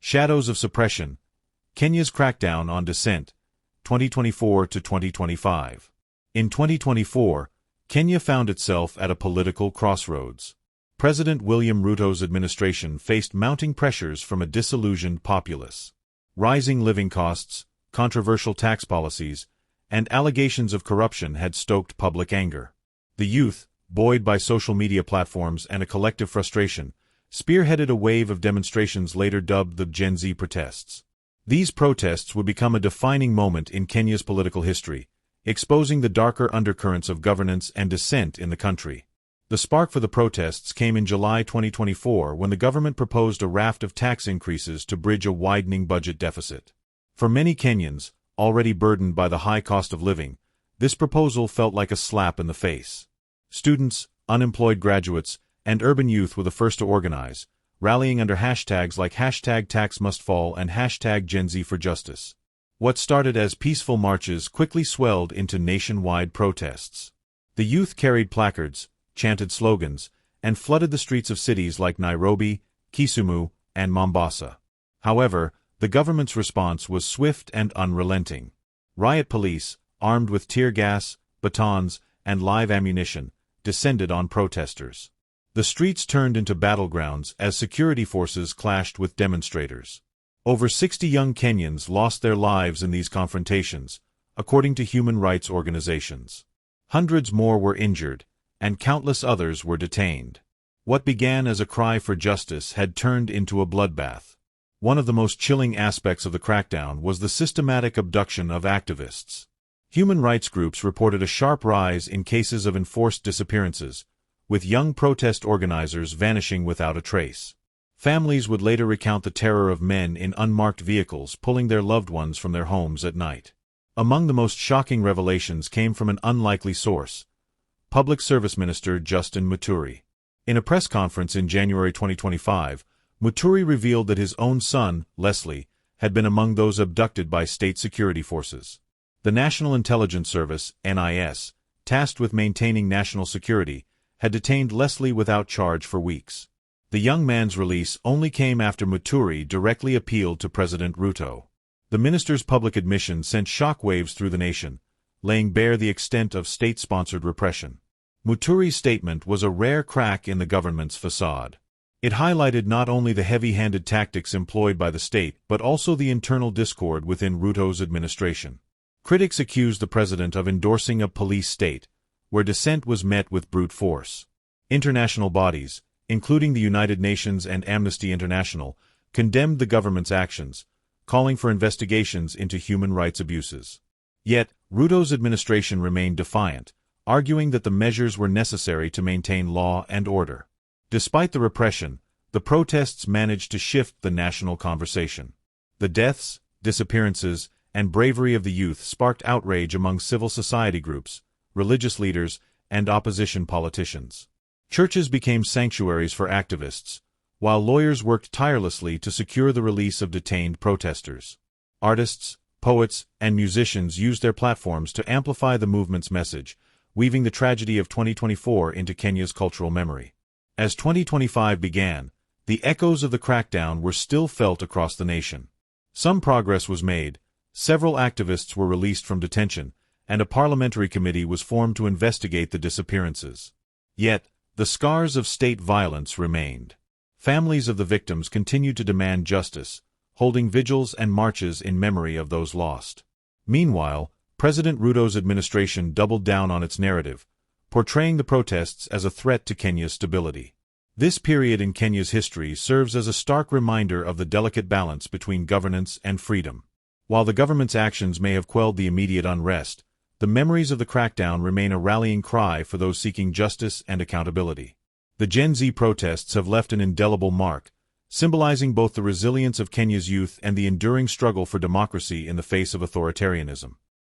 Shadows of Suppression, Kenya's Crackdown on Dissent, 2024 to 2025. In 2024, Kenya found itself at a political crossroads. President William Ruto's administration faced mounting pressures from a disillusioned populace. Rising living costs, controversial tax policies, and allegations of corruption had stoked public anger. The youth, buoyed by social media platforms and a collective frustration, spearheaded a wave of demonstrations later dubbed the Gen Z protests. These protests would become a defining moment in Kenya's political history, exposing the darker undercurrents of governance and dissent in the country. The spark for the protests came in July 2024 when the government proposed a raft of tax increases to bridge a widening budget deficit. For many Kenyans, already burdened by the high cost of living, this proposal felt like a slap in the face. Students, unemployed graduates, and urban youth were the first to organize, rallying under hashtags like #TaxMustFall and #GenZ4Justice. What started as peaceful marches quickly swelled into nationwide protests. The youth carried placards, chanted slogans, and flooded the streets of cities like Nairobi, Kisumu, and Mombasa. However, the government's response was swift and unrelenting. Riot police, armed with tear gas, batons, and live ammunition, descended on protesters. The streets turned into battlegrounds as security forces clashed with demonstrators. Over 60 young Kenyans lost their lives in these confrontations, according to human rights organizations. Hundreds more were injured, and countless others were detained. What began as a cry for justice had turned into a bloodbath. One of the most chilling aspects of the crackdown was the systematic abduction of activists. Human rights groups reported a sharp rise in cases of enforced disappearances, with young protest organizers vanishing without a trace. Families would later recount the terror of men in unmarked vehicles pulling their loved ones from their homes at night. Among the most shocking revelations came from an unlikely source: Public Service Minister Justin Muturi. In a press conference in January 2025, Muturi revealed that his own son, Leslie, had been among those abducted by state security forces. The National Intelligence Service, NIS, tasked with maintaining national security, had detained Leslie without charge for weeks. The young man's release only came after Muturi directly appealed to President Ruto. The minister's public admission sent shockwaves through the nation, laying bare the extent of state-sponsored repression. Muturi's statement was a rare crack in the government's facade. It highlighted not only the heavy-handed tactics employed by the state but also the internal discord within Ruto's administration. Critics accused the president of endorsing a police state, where dissent was met with brute force. International bodies, including the United Nations and Amnesty International, condemned the government's actions, calling for investigations into human rights abuses. Yet, Ruto's administration remained defiant, arguing that the measures were necessary to maintain law and order. Despite the repression, the protests managed to shift the national conversation. The deaths, disappearances, and bravery of the youth sparked outrage among civil society groups, religious leaders, and opposition politicians. Churches became sanctuaries for activists, while lawyers worked tirelessly to secure the release of detained protesters. Artists, poets, and musicians used their platforms to amplify the movement's message, weaving the tragedy of 2024 into Kenya's cultural memory. As 2025 began, the echoes of the crackdown were still felt across the nation. Some progress was made, several activists were released from detention, and a parliamentary committee was formed to investigate the disappearances. Yet, the scars of state violence remained. Families of the victims continued to demand justice, holding vigils and marches in memory of those lost. Meanwhile, President Ruto's administration doubled down on its narrative, portraying the protests as a threat to Kenya's stability. This period in Kenya's history serves as a stark reminder of the delicate balance between governance and freedom. While the government's actions may have quelled the immediate unrest, the memories of the crackdown remain a rallying cry for those seeking justice and accountability. The Gen Z protests have left an indelible mark, symbolizing both the resilience of Kenya's youth and the enduring struggle for democracy in the face of authoritarianism.